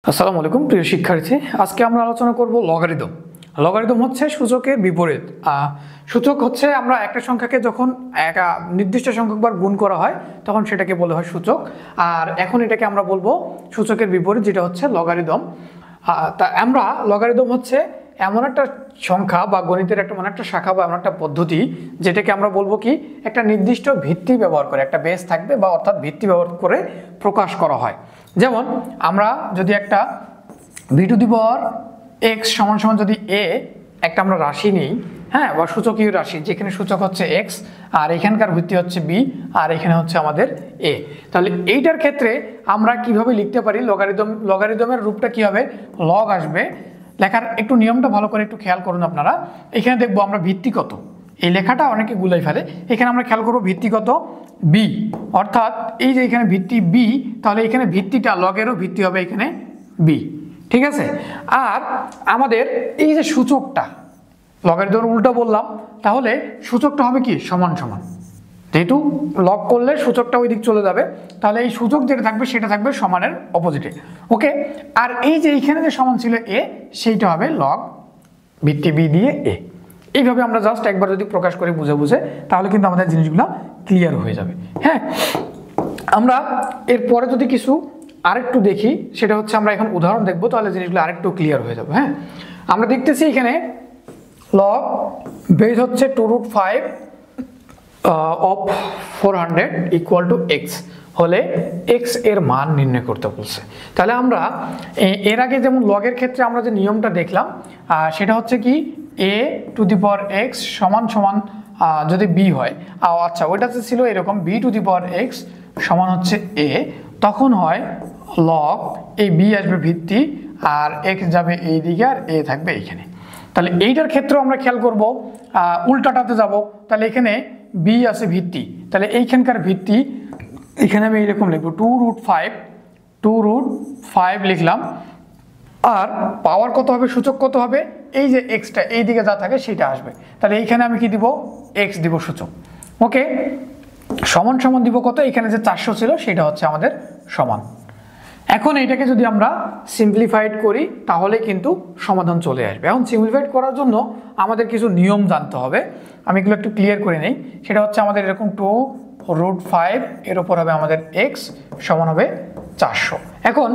আসসালামু আলাইকুম প্রিয় শিক্ষার্থী, আজকে আমরা আলোচনা করব লগারিদম। লগারিদম হচ্ছে সূচকের বিপরীত। সূচক হচ্ছে আমরা একটা সংখ্যাকে যখন একটা নির্দিষ্ট সংখ্যকবার গুণ করা হয় তখন সেটাকে বলা হয় সূচক, আর এখন এটাকে আমরা বলবো সূচকের বিপরীত, যেটা হচ্ছে লগারিদম। তা আমরা লগারিদম হচ্ছে এমন একটা সংখ্যা বা গণিতের এমন একটা শাখা বা এমন একটা পদ্ধতি যেটাকে আমরা বলবো কি একটা নির্দিষ্ট ভিত্তি ব্যবহার করে, একটা বেস থাকবে বা অর্থাৎ ভিত্তি ব্যবহার করে প্রকাশ করা হয়। যেমন আমরা যদি একটা B to the power x সমান সমান যদি এ একটা আমরা রাশি নিই, হ্যাঁ, বা সূচকীয় রাশি যেখানে সূচক হচ্ছে এক্স আর এখানকার ভিত্তি হচ্ছে বি আর এখানে হচ্ছে আমাদের এ, তাহলে এইটার ক্ষেত্রে আমরা কিভাবে লিখতে পারি লগারিদমের রূপটা কি হবে, লগ আসবে। লেখার একটু নিয়মটা ভালো করে একটু খেয়াল করুন আপনারা। এখানে দেখবো আমরা ভিত্তি কত, এই লেখাটা অনেকে গুলাই ফেলে, এখানে আমরা খেয়াল করবো ভিত্তি কত বি, অর্থাৎ এই যে এখানে ভিত্তি বি, তাহলে এখানে ভিত্তিটা লগেরও ভিত্তি হবে এখানে বি, ঠিক আছে। আর আমাদের এই যে সূচকটা লগের ধর উল্টো বললাম, তাহলে সূচকটা হবে কি সমান সমান, যেহেতু লগ করলে সূচকটা ওই দিক চলে যাবে, তাহলে এই সূচক যেটা থাকবে সেটা থাকবে সমানের অপোজিটে, ওকে। আর এই যে এইখানে যে সমান ছিল এ, সেইটা হবে লগ ভিত্তি বি দিয়ে এ। এইভাবে আমরা জাস্ট একবার যদি প্রকাশ করি বুঝে বুঝে, তাহলে কিন্তু আমাদের জিনিসগুলো ক্লিয়ার হয়ে যাবে। হ্যাঁ, আমরা এরপরে যদি কিছু আরেকটু দেখি, সেটা হচ্ছে আমরা এখন উদাহরণ দেখবো, তাহলে জিনিসগুলো আরেকটু ক্লিয়ার হয়ে যাবে। হ্যাঁ, আমরা দেখতেছি এখানে লগ বেস হচ্ছে 2√5 অফ 400 ইকুয়াল টু এক্স হলে এক্স এর মান নির্ণয় করতে বলছে। তাহলে আমরা এর আগে যেমন লগের ক্ষেত্রে আমরা যে নিয়মটা দেখলাম সেটা হচ্ছে কি এ টু দি পাওয়ার এক্স সমান সমান যদি বি হয়, আচ্ছা ওইটাতে ছিল এরকম B to the power x সমান হচ্ছে এ, তখন হয় লগ এই বি আসবে ভিত্তি আর এক্স যাবে এই দিকে আর এ থাকবে এইখানে। তাহলে এইটার ক্ষেত্রেও আমরা খেয়াল করব উল্টাটাতে যাব, তাহলে এখানে বি আছে ভিত্তি, তাহলে এইখানকার ভিত্তি এখানে আমি এইরকম লিখবো 2√5 লিখলাম। আর পাওয়ার কত হবে, সূচক কত হবে, এই যে এক্সটা এই দিকে যা থাকে সেটা আসবে, তাহলে এইখানে আমি কি দিব এক্স দিব সূচক, ওকে। সমান সমান দিব কত, এখানে যে 400 ছিল সেটা হচ্ছে আমাদের সমান। এখন এটাকে যদি আমরা সিম্পলিফাইড করি তাহলে কিন্তু সমাধান চলে আসবে। এখন সিম্পলিফাইড করার জন্য আমাদের কিছু নিয়ম জানতে হবে, আমি এগুলো একটু ক্লিয়ার করে নেই। সেটা হচ্ছে আমাদের এরকম 2√5 এর উপর হবে আমাদের এক্স সমান হবে 400। এখন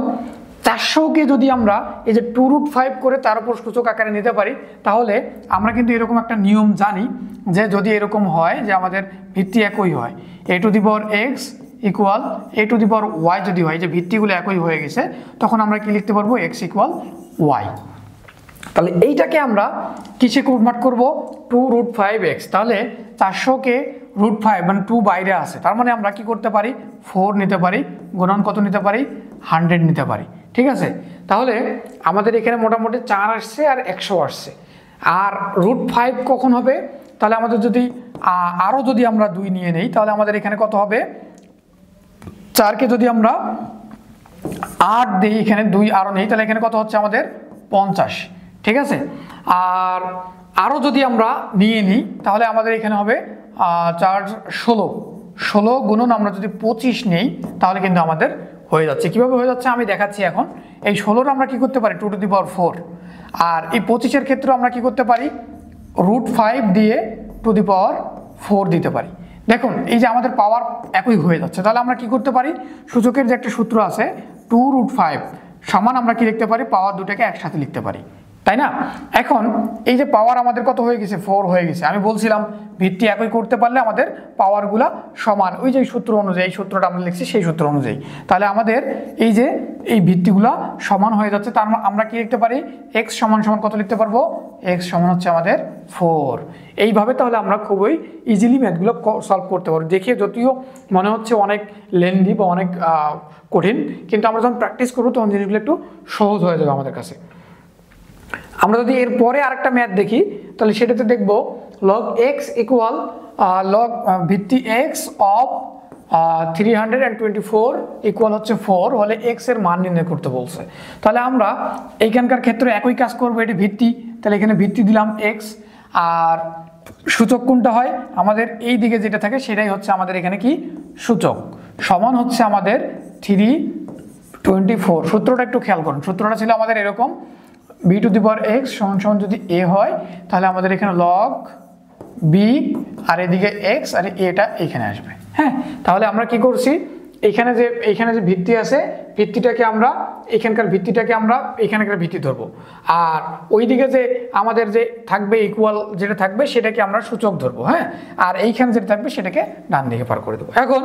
400কে যদি আমরা এই যে 2√5 করে তার উপর সূচক আকারে নিতে পারি, তাহলে আমরা কিন্তু এরকম একটা নিয়ম জানি যে যদি এরকম হয় যে আমাদের ভিত্তি একই হয়, a to the power x equal a to the power y যদি হয়, যে ভিত্তিগুলো একই হয়ে গেছে, তখন আমরা কি লিখতে পারবো এক্স ইকুয়াল ওয়াই। তাহলে এইটাকে আমরা কিসে কনভার্ট করব, 2√5x, তাহলে 400কে √5 মানে 2 বাইরে আছে, তার মানে আমরা কি করতে পারি 4 নিতে পারি, গুণন কত নিতে পারি 100 নিতে পারি, ঠিক আছে। তাহলে আমাদের এখানে মোটামুটি 4 আসছে আর 100 আসছে। আর √5 কখন হবে, তাহলে আমাদের যদি আরও যদি আমরা 2 নিয়ে নেই, তাহলে আমাদের এখানে কত হবে, 4কে যদি আমরা 8 দিই, এখানে 2 আরও নেই, তাহলে এখানে কত হচ্ছে আমাদের 50, ঠিক আছে। আর আরও যদি আমরা নিয়ে নিই তাহলে আমাদের এখানে হবে 4 16 গুণন আমরা যদি 25 নেই, তাহলে কিন্তু আমাদের হয়ে যাচ্ছে। কিভাবে হয়ে যাচ্ছে আমি দেখাচ্ছি। এখন এই 16 আমরা কি করতে পারি 2 টু দি পাওয়ার 4, আর এই 25-এর ক্ষেত্রে আমরা কি করতে পারি √5 দিয়ে 2 টু দি পাওয়ার 4 দিতে পারি। দেখুন এই যে আমাদের পাওয়ার একই হয়ে যাচ্ছে, তাহলে আমরা কি করতে পারি, সূচকের যে একটা সূত্র আছে 2√5 সমান আমরা কি লিখতে পারি, পাওয়ার দুটাকে একসাথে লিখতে পারি, তাই না। এখন এই যে পাওয়ার আমাদের কত হয়ে গেছে 4 হয়ে গেছে, আমি বলছিলাম ভিত্তি একই করতে পারলে আমাদের পাওয়ারগুলা সমান, ওই যে সূত্র অনুযায়ী, এই সূত্রটা আমরা লিখছি সেই সূত্র অনুযায়ী, তাহলে আমাদের এই যে এই ভিত্তিগুলা সমান হয়ে যাচ্ছে। তার আমরা কি লিখতে পারি এক্স সমান সমান কত লিখতে পারবো, এক্স সমান হচ্ছে আমাদের 4। এইভাবে তাহলে আমরা খুবই ইজিলি ম্যাথগুলো সলভ করতে পারবো। দেখিয়ে যদিও মনে হচ্ছে অনেক লেন্দি বা অনেক কঠিন, কিন্তু আমরা যখন প্র্যাকটিস করবো তখন জিনিসগুলো একটু সহজ হয়ে যাবে আমাদের কাছে। আমরা যদি এরপরে আরেকটা ম্যাথ দেখি, তাহলে সেটাতে দেখব লগ এক্স ইকুয়াল লগ ভিত্তি এক্স অফ 324 ইকুয়াল হচ্ছে 4 হলে এক্স এর মান নির্ণয় করতে বলছে। তাহলে আমরা এইখানকার ক্ষেত্রে একই কাজ করবো, এটি ভিত্তি, তাহলে এখানে ভিত্তি দিলাম এক্স, আর সূচক কোনটা হয় আমাদের এই দিকে যেটা থাকে সেটাই হচ্ছে আমাদের এখানে কি সূচক, সমান হচ্ছে আমাদের 24। সূত্রটা একটু খেয়াল করুন, সূত্রটা ছিল আমাদের এরকম, B to the power x সমান সমান যদি এ হয় তাহলে আমাদের এখানে লগ বি আর এদিকে এক্স আর এটা এখানে আসবে। হ্যাঁ, তাহলে আমরা কি করছি, এইখানে যে ভিত্তি আছে, ভিত্তিটাকে আমরা এখানকার ভিত্তিটাকে আমরা এখানকার ভিত্তি ধরবো, আর ওইদিকে যে আমাদের যে থাকবে ইকুয়াল যেটা থাকবে সেটাকে আমরা সূচক ধরবো। হ্যাঁ, আর এইখানে যেটা থাকবে সেটাকে ডান দিকে পার করে দেবো। এখন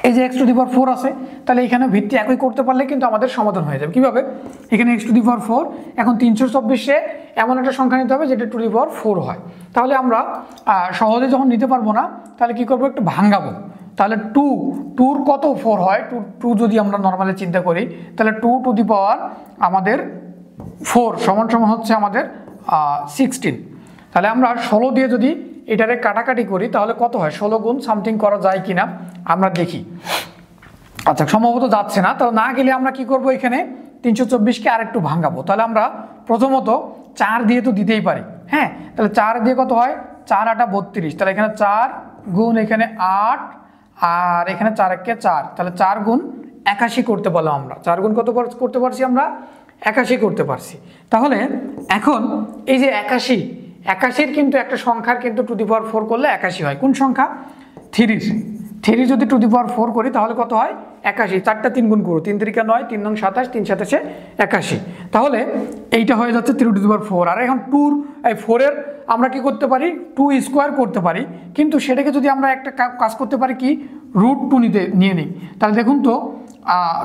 এই যে এক্স টু দি পাওয়ার 4 আছে, তাহলে এখানে ভিত্তি একই করতে পারলে কিন্তু আমাদের সমাধান হয়ে যাবে। কিভাবে, এখানে এক্স টু দি পাওয়ার 4, এখন 324 এমন একটা সংখ্যা নিতে হবে যেটা টু দি পাওয়ার 4 হয়। তাহলে আমরা সহজে যখন নিতে পারবো না তাহলে কি করবো, একটু ভাঙাবো। তাহলে টুর কত 4 হয়, টু যদি আমরা নর্মালি চিন্তা করি তাহলে 2 টু দি পাওয়ার আমাদের 4 সমান সমান হচ্ছে আমাদের 16। তাহলে আমরা 16 দিয়ে যদি এটারে কাটাকাটি করি তাহলে কত হয়, 16 গুণ সামথিং করা যায় কিনা আমরা দেখি। আচ্ছা, সম্ভবত যাচ্ছে না, তাহলে না গেলে আমরা কি করব, এখানে 324কে আর একটু ভাঙাবো। তাহলে আমরা প্রথমত 4 দিয়ে তো দিতেই পারি। হ্যাঁ, তাহলে 4 দিয়ে কত হয়, 4 8 32, তাহলে এখানে 4 গুণ এখানে 8 আর এখানে 4 1 4, তাহলে 4 গুণ 81 করতে পারলাম আমরা। 4 গুণ কত করতে পারছি আমরা, 81 করতে পারছি। তাহলে এখন এই যে 81 কিন্তু একটা সংখ্যার কিন্তু টু দি পাওয়ার 4 করলে 81 হয়। কোন সংখ্যা, 3 যদি টু দি পাওয়ার 4 করি তাহলে কত হয়, 81। 4টা 3 গুণ করো, 3 3 9, 3 9 27, 3 27 81। তাহলে এইটা হয়ে যাচ্ছে 3 টু দি পাওয়ার 4। আর এখন 4 এর আমরা কি করতে পারি, 2 স্কোয়ার করতে পারি, কিন্তু সেটাকে যদি আমরা একটা কাজ করতে পারি কি, √2 নিয়ে নিই, তাহলে দেখুন তো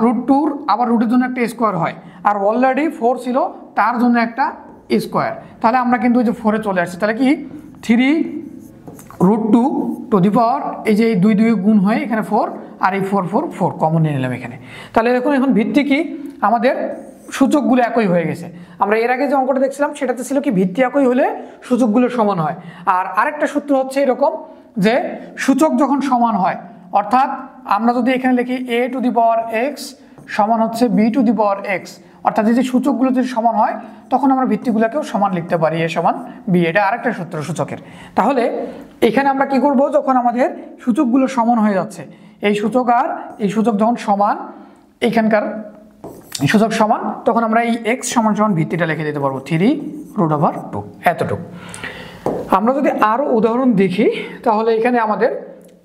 √2 আবার রুটের জন্য একটা স্কোয়ার হয়, আর অলরেডি 4 ছিল তার জন্য একটা স্কোয়ার। তাহলে আমরা কিন্তু ওই যে 4-এ চলে আসছি, তাহলে কি 3 √2 টু দি পাওয়ার, এই যে এই 2 2 গুণ হয়ে এখানে 4 আর এই 4 4 4 কমন নিয়ে নিলাম এখানে। তাহলে দেখুন এখন ভিত্তি কি, আমাদের সূচকগুলো একই হয়ে গেছে। আমরা এর আগে যে অঙ্কটা দেখছিলাম সেটাতে ছিল কি, ভিত্তি একই হলে সূচকগুলো সমান হয়। আর আরেকটা সূত্র হচ্ছে এরকম যে সূচক যখন সমান হয়, অর্থাৎ আমরা যদি এখানে লিখি a two the power x সমান হচ্ছে b two the power x, অর্থাৎ এই যে সূচকগুলো যদি সমান হয় তখন আমরা ভিত্তিগুলোকেও সমান লিখতে পারি, a সমান b। এটা আরেকটা সূত্র সূচকের। তাহলে এখানে আমরা কি করব, যখন আমাদের সূচকগুলো সমান হয়ে যাচ্ছে, এই সূচক আর এই সূচক যখন সমান, এখানকার সূচক সমান, তখন আমরা এই x সমান সমান ভিত্তিটা লিখে দিতে পারবো 3√2 এতটুকু। আমরা যদি আরো উদাহরণ দেখি তাহলে এখানে আমাদের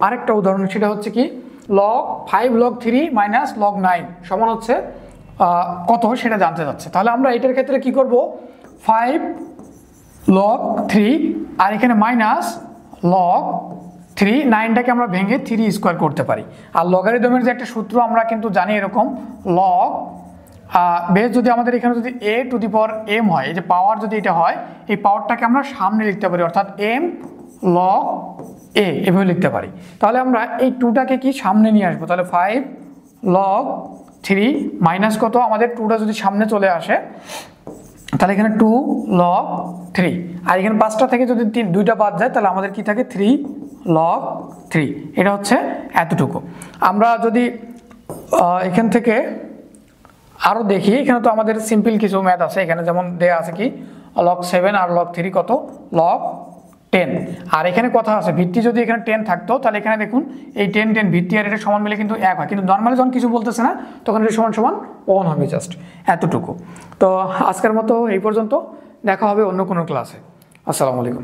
আরেকটা উদাহরণ, সেটা হচ্ছে কি, log5 log3 মাইনাস log9 সমান হচ্ছে কত সেটা জানতে যাচ্ছে। তাহলে আমরা এটার ক্ষেত্রে কি করব, 5 log3 আর এখানে মাইনাস log3, 9টাকে আমরা ভেঙে 3 স্কোয়ার করতে পারি। আর লগারিদমের যে একটা সূত্র আমরা কিন্তু জানি এরকম, লগ বেস যদি আমাদের এখানে যদি a two the power m হয়, এই যে পাওয়ার যদি এটা হয়, এই পাওয়ারটাকে আমরা সামনে লিখতে পারি, অর্থাৎ m log a এভাবে লিখতে পারি। তাহলে আমরা এই 2টাকে কি সামনে নিয়ে আসবো, তাহলে 5 log3 মাইনাস কত, আমাদের 2টা যদি সামনে চলে আসে তাহলে এখানে 2 log3, আর এখানে 5টা থেকে যদি 2টা বাদ যায় তাহলে আমাদের কি থাকে, 3 log3। এটা হচ্ছে এতটুকু। আমরা যদি এখান থেকে আরও দেখি, এখানে তো আমাদের সিম্পল কিছু ম্যাথ আছে, এখানে যেমন দেয়া আছে কি, log7 আর log3 কত, log10। আর এখানে কথা আছে, ভিত্তি যদি এখানে 10 থাকতো তাহলে এখানে দেখুন এই 10 10 ভিত্তি আর এটা সমান মিলে কিন্তু 1 হয়, কিন্তু নর্মালি যখন কিছু বলতেছে না তখন এটা সমান সমান 1 হবে, জাস্ট এতটুকু। তো আজকের মতো এই পর্যন্ত, দেখা হবে অন্য কোনো ক্লাসে। আসসালামু আলাইকুম।